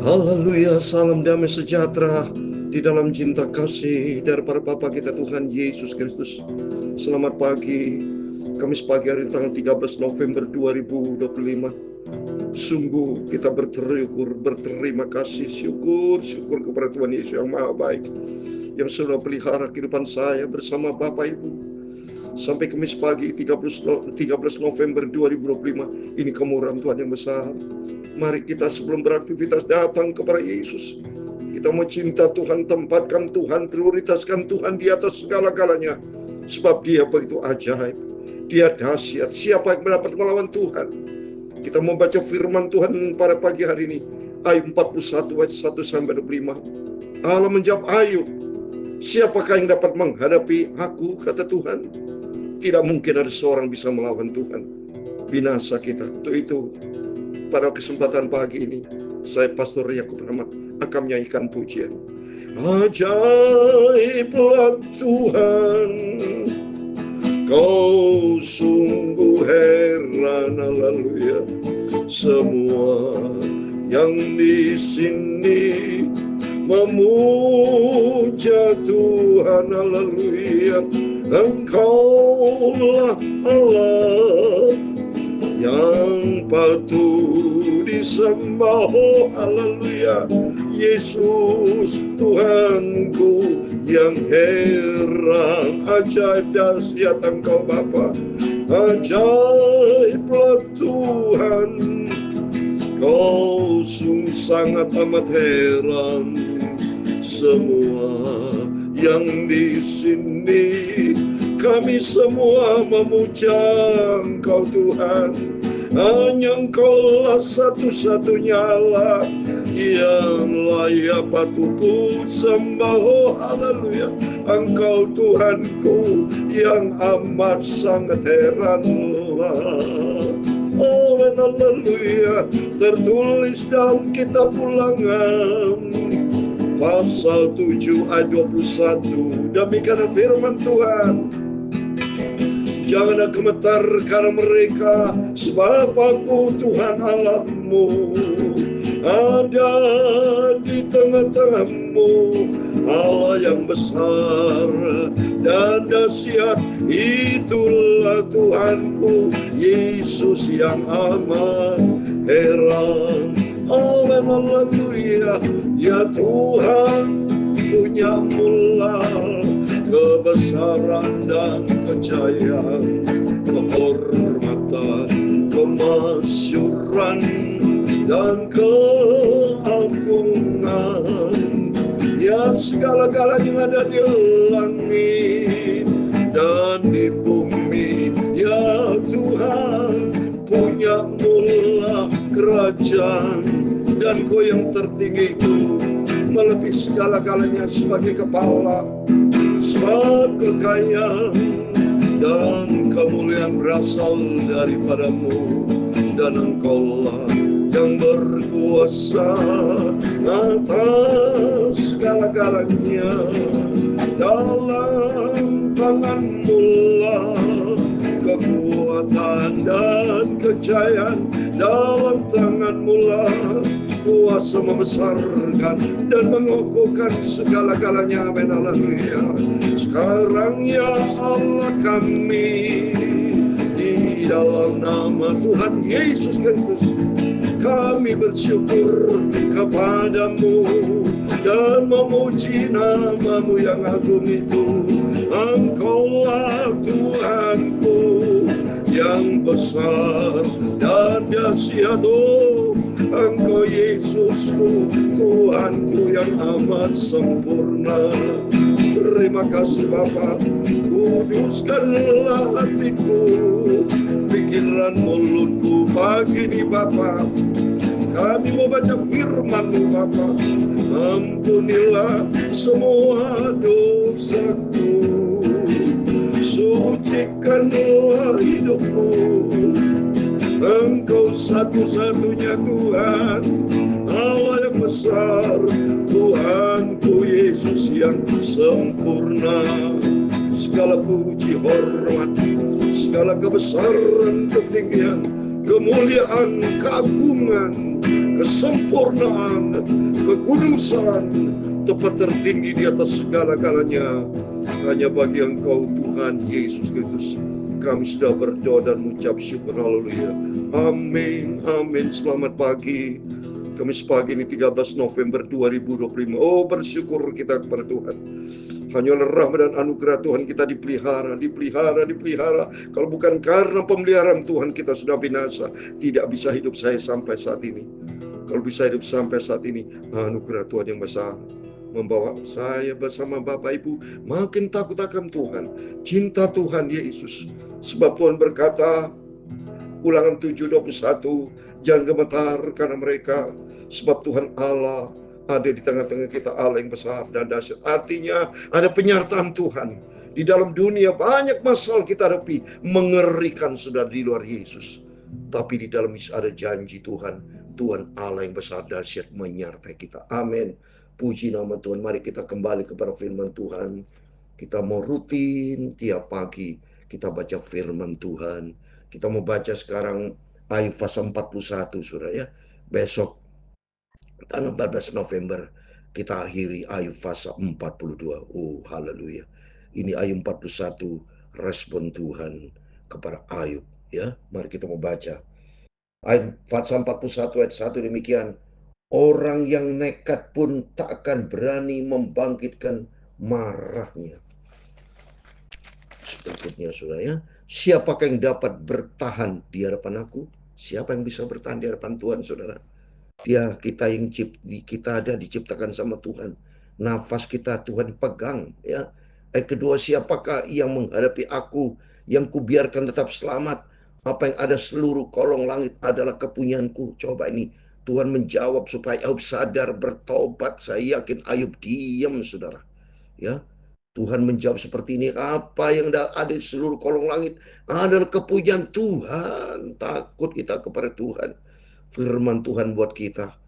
Haleluya, salam damai sejahtera di dalam cinta kasih daripada Bapa kita Tuhan Yesus Kristus. Selamat pagi, Kamis pagi hari tanggal 13 November 2025. Sungguh kita berterima kasih, syukur kepada Tuhan Yesus yang maha baik, yang sudah pelihara kehidupan saya bersama Bapak Ibu. Sampai Kamis pagi 13 November 2025, ini kemurahan Tuhan yang besar. Mari kita sebelum beraktivitas datang kepada Yesus. Kita mau cinta Tuhan, tempatkan Tuhan, prioritaskan Tuhan di atas segala-galanya. Sebab Dia begitu ajaib, Dia dahsyat. Siapa yang dapat melawan Tuhan? Kita mau baca firman Tuhan pada pagi hari ini, Ayub 41 ayat 1 sampai 25. Allah menjawab Ayub, siapakah yang dapat menghadapi aku, kata Tuhan? Tidak mungkin ada seorang bisa melawan Tuhan. Binasa kita. Untuk itu, pada kesempatan pagi ini, saya Pastor Yakub Rahmat akan menyanyikan pujian. Ajaiblah Tuhan, Kau sungguh heran, haleluya. Semua yang di sini memuja Tuhan, haleluya. Engkaulah Allah yang patut disembah, oh haleluya. Yesus Tuhanku yang heran, ajaib dahsyat Engkau Bapa. Ajaiblah Tuhan, Kau sungguh sangat amat heran. Semua yang di sini, kami semua memuja Engkau Tuhan. Hanya Engkaulah satu-satunya Allah yang layak patut ku sembah, oh haleluya. Engkau Tuhanku yang amat sangat heranlah. Oh haleluya. Tertulis dalam kitab Ulangan pasal 7 ayat 21. Demikian firman Tuhan. Janganlah gemetar karena mereka, sebab aku Tuhan Allahmu ada di tengah-tengahmu. Allah yang besar dan dahsyat, itulah Tuhanku, Yesus yang amat heran. Amin, haleluya. Ya Tuhan, punyamulah kebesaran dan kejayaan, kehormatan, kemasyuran, dan keagungan. Ya segala-galanya yang ada di langit dan di bumi, ya Tuhan, punyamulah kerajaan, dan Kau yang tertinggi itu melebihi segala-galanya sebagai kepala. Sebab kekayaan dan kemuliaan berasal daripadamu, dan Engkaulah yang berkuasa atas segala-galanya. Dalam tanganmu lah kekuatan dan kejayaan, dalam tanganmu lah kuasa membesarkan dan mengukuhkan segala-galanya. Amin, haleluya. Sekarang ya Allah kami, di dalam nama Tuhan Yesus Kristus, kami bersyukur kepadamu dan memuji nama-Mu yang agung itu. Engkaulah Tuhanku yang besar dan dahsyat, oh Engkau Yesusku, Tuhanku yang amat sempurna. Terima kasih Bapa, kuduskanlah hatiku, pikiran mulutku pagi ini Bapa. Kami mau baca firman-Mu Bapa. Ampunilah semua dosaku, sucikanlah hidupku. Engkau satu-satunya Tuhan, Allah yang besar, Tuhanku Yesus yang sempurna. Segala puji, hormat, segala kebesaran, ketinggian, kemuliaan, keagungan kesempurnaan, kekudusan, tempat tertinggi di atas segala-galanya hanya bagi Engkau Tuhan Yesus Kristus. Kami sudah berdoa dan mengucap syukur, haleluya. Amin, amin. Selamat pagi. Kamis pagi ini 13 November 2025. Oh, bersyukur kita kepada Tuhan. Hanya oleh rahmat dan anugerah Tuhan kita dipelihara. Kalau bukan karena pemeliharaan Tuhan kita sudah binasa. Tidak bisa hidup saya sampai saat ini. Kalau bisa hidup sampai saat ini, anugerah Tuhan yang besar membawa saya bersama Bapak Ibu makin takut akan Tuhan, cinta Tuhan Yesus. Sebab Tuhan berkata, Ulangan 7:21, jangan gemetar karena mereka, sebab Tuhan Allah ada di tengah-tengah kita, Allah yang besar dan dahsyat. Artinya ada penyertaan Tuhan. Di dalam dunia banyak masalah kita hadapi, mengerikan saudara di luar Yesus. Tapi di dalam Yesus ada janji Tuhan. Tuhan Allah yang besar dahsyat menyertai kita. Amin. Puji nama Tuhan. Mari kita kembali kepada firman Tuhan. Kita mau rutin tiap pagi kita baca firman Tuhan. Kita mau baca sekarang Ayub pasal 41, saudara ya. Besok tanggal 14 November kita akhiri Ayub pasal 42. Oh, haleluya. Ini Ayub 41, respon Tuhan kepada Ayub ya. Mari kita mau baca. Ayub pasal 41 ayat 1 demikian. Orang yang nekat pun tak akan berani membangkitkan marahnya. Berikutnya saudara ya, siapakah yang dapat bertahan di hadapan aku? Siapa yang bisa bertahan di hadapan Tuhan, saudara? Kita ada diciptakan sama Tuhan. Nafas kita Tuhan pegang ya. Ayat kedua, siapakah yang menghadapi aku, yang kubiarkan tetap selamat? Apa yang ada seluruh kolong langit adalah kepunyaanku. Coba ini Tuhan menjawab supaya Ayub sadar, bertobat. Saya yakin Ayub diam, saudara. Ya, Tuhan menjawab seperti ini, apa yang ada di seluruh kolong langit adalah kepunyaan Tuhan. Takut kita kepada Tuhan. Firman Tuhan buat kita.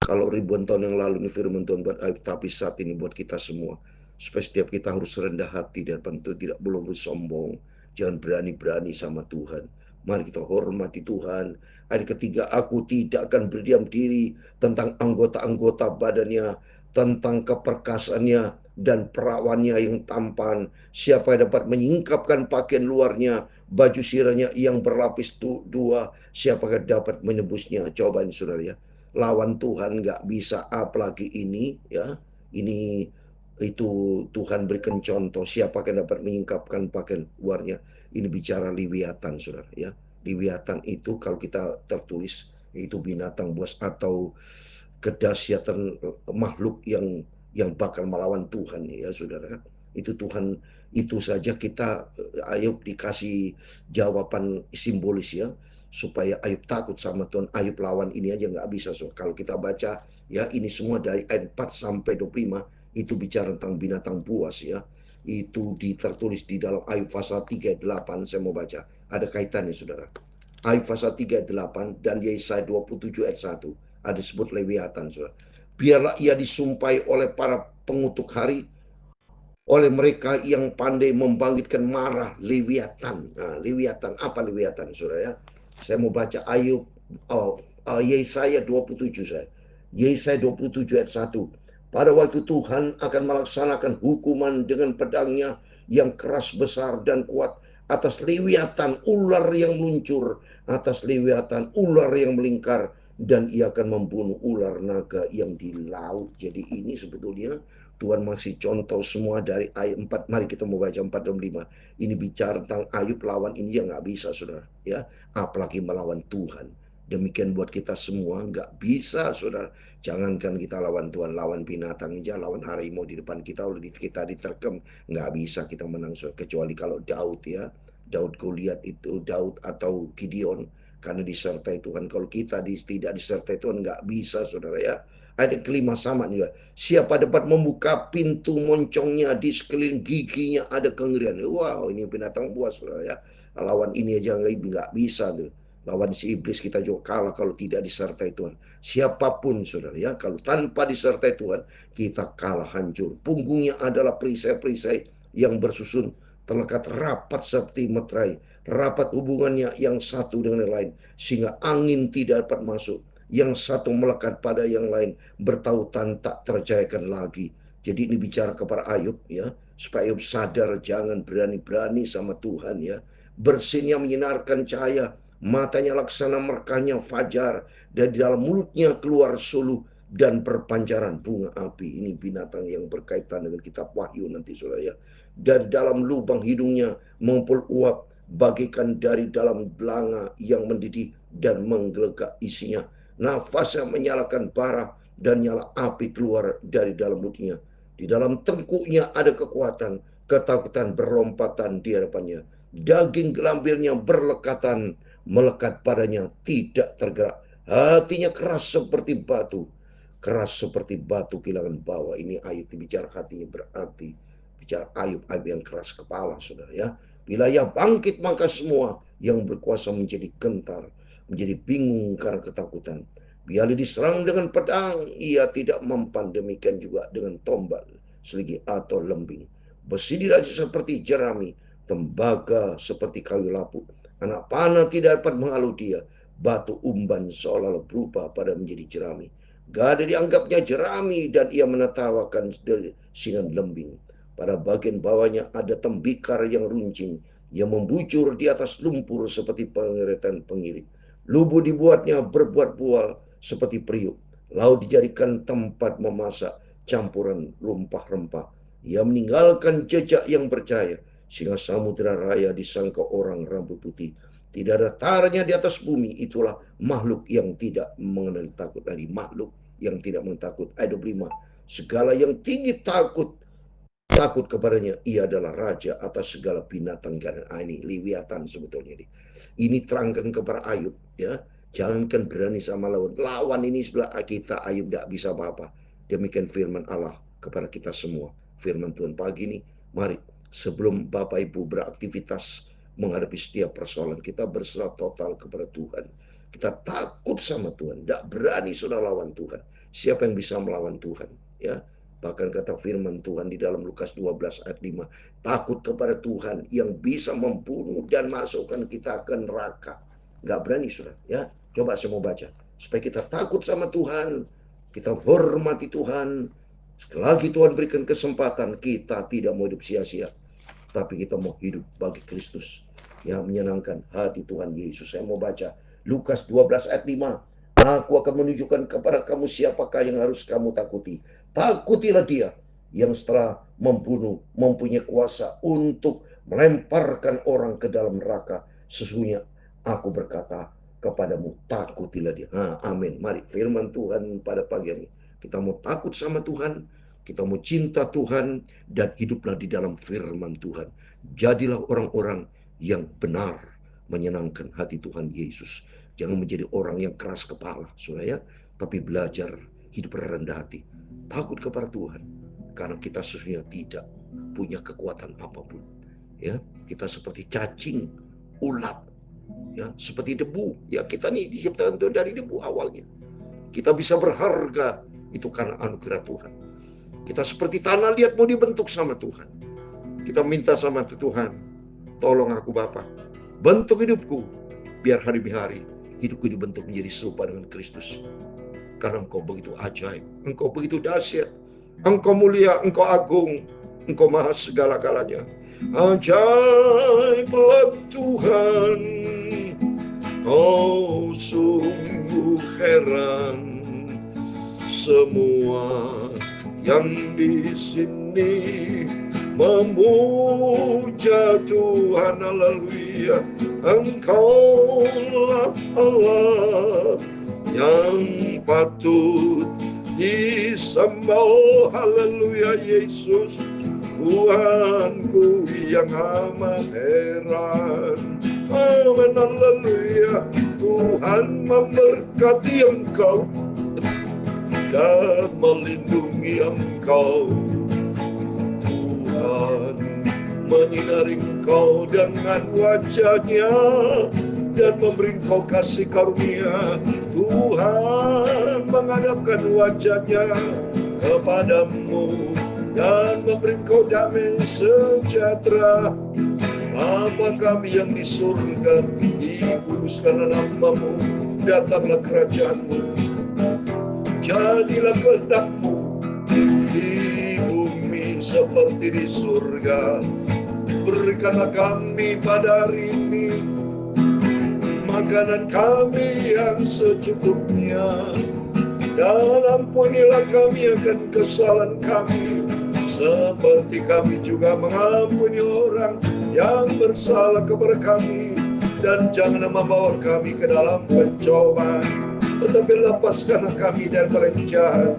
Kalau ribuan tahun yang lalu ini firman Tuhan buat Ayub, tapi saat ini buat kita semua. Supaya setiap kita harus rendah hati dan tentu tidak boleh bersombong. Jangan berani-berani sama Tuhan. Mari kita hormati Tuhan. Ayat ketiga, aku tidak akan berdiam diri tentang anggota-anggota badannya, tentang keperkasaannya dan perawannya yang tampan. Siapa yang dapat menyingkapkan pakaian luarnya, baju sirahnya yang berlapis dua, siapakah dapat menebusnya? Coba ini saudara ya. Lawan Tuhan nggak bisa, apalagi ini ya. Ini itu Tuhan berikan contoh, siapa yang dapat menyingkapkan pakaian luarnya. Ini bicara Lewiatan saudara ya. Lewiatan itu kalau kita tertulis itu binatang buas atau kedahsyatan makhluk yang bakal melawan Tuhan ya saudara. Itu Tuhan, itu saja kita Ayub dikasih jawaban simbolis ya, supaya Ayub takut sama Tuhan. Ayub lawan ini aja nggak bisa. So, kalau kita baca ya, ini semua dari ayat 4 sampai 25 itu bicara tentang binatang buas ya. Itu tertulis di dalam Ayub pasal 3 ayat 8. Saya mau baca, ada kaitannya saudara. Ayub pasal 3 ayat 8 dan Yesaya 27 ayat 1 ada disebut Lewiatan saudara. Biarlah ia disumpahi oleh para pengutuk hari, oleh mereka yang pandai membangkitkan marah, Lewiatan. Nah, Lewiatan, apa Lewiatan saudara ya? Saya mau baca Ayub Yesaya 27 saya. Yesaya 27 ayat 1. Pada waktu Tuhan akan melaksanakan hukuman dengan pedangnya yang keras, besar dan kuat atas Lewiatan, ular yang meluncur, atas Lewiatan, ular yang melingkar, dan ia akan membunuh ular naga yang di laut. Jadi ini sebetulnya Tuhan masih contoh semua dari ayat 4. Mari kita mau baca 4 dan 5. Ini bicara tentang Ayub lawan ini ya nggak bisa saudara ya, apalagi melawan Tuhan. Demikian buat kita semua nggak bisa saudara. Jangankan kita lawan Tuhan, lawan binatang aja, lawan harimau di depan kita, udah kita diterkem, nggak bisa kita menang saudara. Kecuali kalau Daud ya, Daud Goliat itu, Daud atau Gideon, karena disertai Tuhan. Kalau kita tidak disertai Tuhan nggak bisa saudara ya. Ayat kelima sama juga. Siapa dapat membuka pintu moncongnya, di sekeliling giginya ada kengerian. Wow, ini binatang buas saudara ya. Lawan ini aja nggak bisa tuh. Lawan si iblis kita juga kalah kalau tidak disertai Tuhan. Siapapun saudara ya, kalau tanpa disertai Tuhan kita kalah hancur. Punggungnya adalah perisai-perisai yang bersusun, terlekat rapat seperti meterai, rapat hubungannya yang satu dengan yang lain, sehingga angin tidak dapat masuk. yang satu melekat pada yang lain, bertautan tak terceraikan lagi. Jadi ini bicara kepada Ayub ya, supaya Ayub sadar jangan berani-berani sama Tuhan ya. Bersinnya menyinarkan cahaya, matanya laksana merkahnya fajar, dan di dalam mulutnya keluar suluh dan perpancaran bunga api. Ini binatang yang berkaitan dengan kitab Wahyu nanti saudara ya. Dari dalam lubang hidungnya mengumpul uap bagikan dari dalam belanga yang mendidih dan menggelegak isinya. Nafasnya menyalakan bara dan nyala api keluar dari dalam mulutnya. Di dalam tengkuknya ada kekuatan, ketakutan berlompatan di hadapannya. Daging gelambirnya berlekatan, melekat padanya tidak tergerak. Hatinya keras seperti batu. Keras seperti batu kehilangan bawah. Ini ayat bicara hatinya berarti bicara Ayub yang keras kepala saudara ya. Bila ia bangkit maka semua yang berkuasa menjadi gentar, menjadi bingung karena ketakutan. Bila diserang dengan pedang, ia tidak mempan, demikian juga dengan tombak, seligi atau lembing. Besi dirajut seperti jerami, tembaga seperti kayu lapuk. Anak panah tidak dapat menghalau dia. Batu umban seolah-olah berubah pada menjadi jerami. Gada dianggapnya jerami dan ia menertawakan dengan lembing. Pada bagian bawahnya ada tembikar yang runcing, yang membujur di atas lumpur seperti pengeretan pengirit. Lubu dibuatnya berbuat-buat seperti periuk. Laut dijadikan tempat memasak campuran rempah-rempah. Ia meninggalkan jejak yang bercahaya, sehingga samudera raya disangka orang rambut putih. Tidak ada taranya di atas bumi, itulah makhluk yang tidak mengenal takut tadi. Makhluk yang tidak mentakut. Ayat 25. Segala yang tinggi takut kepadanya, ia adalah raja atas segala binatang gana. Ini liwiatan sebetulnya ini terangkan kepada Ayub ya. Jangankan berani sama lawan ini sebelah kita. Ayub tidak bisa apa-apa. Demikian firman Allah kepada kita semua. Firman Tuhan pagi ini, mari sebelum Bapak Ibu beraktivitas menghadapi setiap persoalan, kita berserah total kepada Tuhan. Kita takut sama Tuhan, tidak berani sudah lawan Tuhan. Siapa yang bisa melawan Tuhan ya? Bahkan kata firman Tuhan di dalam Lukas 12 ayat 5, takut kepada Tuhan yang bisa membunuh dan masukkan kita ke neraka. Gak berani saudara ya. Coba saya mau baca. Supaya kita takut sama Tuhan, kita hormati Tuhan. Sekali lagi Tuhan berikan kesempatan, kita tidak mau hidup sia-sia, tapi kita mau hidup bagi Kristus yang menyenangkan hati Tuhan Yesus. Saya mau baca Lukas 12 ayat 5. Aku akan menunjukkan kepada kamu siapakah yang harus kamu takuti. Takutilah dia yang setelah membunuh mempunyai kuasa untuk melemparkan orang ke dalam neraka. Sesungguhnya aku berkata kepadamu, takutilah dia. Amin. Mari firman Tuhan pada pagi ini. Kita mau takut sama Tuhan, kita mau cinta Tuhan, dan hiduplah di dalam firman Tuhan. Jadilah orang-orang yang benar, menyenangkan hati Tuhan Yesus. Jangan menjadi orang yang keras kepala, saudara ya, tapi belajar hidup rendah hati, takut kepada Tuhan, karena kita sesungguhnya tidak punya kekuatan apapun. Ya, kita seperti cacing, ulat, ya, seperti debu. Ya, kita nih diciptakan dari debu awalnya. Kita bisa berharga itu karena anugerah Tuhan. Kita seperti tanah liat mau dibentuk sama Tuhan. Kita minta sama Tuhan, tolong aku Bapa, bentuk hidupku, biar hari-hari hidupku dibentuk menjadi serupa dengan Kristus. Karena Engkau begitu ajaib, Engkau begitu dahsyat, Engkau mulia, Engkau agung, Engkau maha segala-galanya. Ajaiblah Tuhan, Kau sungguh heran. Semua yang di sini memuja Tuhan, haleluya. Engkaulah Allah yang patut disembah, haleluya. Yesus Tuhanku yang amat heran, amin, haleluya. Tuhan memberkati engkau dan melindungi engkau. Tuhan menyinari engkau dengan wajahnya dan memberi engkau kasih karunia. Tuhan menghadapkan wajahnya kepadamu dan memberi engkau damai sejahtera. Bapa kami yang di surga, dikuduskanlah namamu, datanglah kerajaan-Mu, jadilah kehendak-Mu di bumi seperti di surga. Berikanlah kami pada hari ini makanan kami yang secukupnya, dan ampunilah kami akan kesalahan kami, seperti kami juga mengampuni orang yang bersalah kepada kami. Dan janganlah membawa kami ke dalam pencobaan, tetapi lepaskanlah kami daripada yang jahat.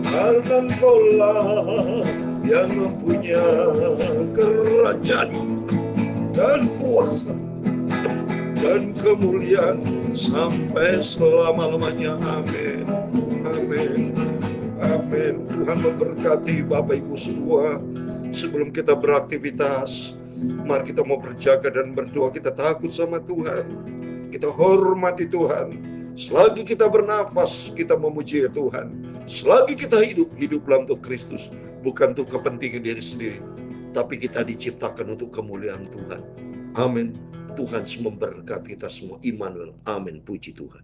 Karena Engkau-lah yang mempunyai kerajaan dan kuasa dan kemuliaan sampai selama-lamanya. Amin. Amin. Amin. Tuhan memberkati Bapak Ibu semua. Sebelum kita beraktivitas, mari kita mau berjaga dan berdoa. Kita takut sama Tuhan, kita hormati Tuhan. Selagi kita bernafas, kita memuji Tuhan. Selagi kita hidup, hiduplah untuk Kristus, bukan untuk kepentingan diri sendiri, tapi kita diciptakan untuk kemuliaan Tuhan. Amin. Tuhan memberkati kita semua. Immanuel. Amin. Puji Tuhan.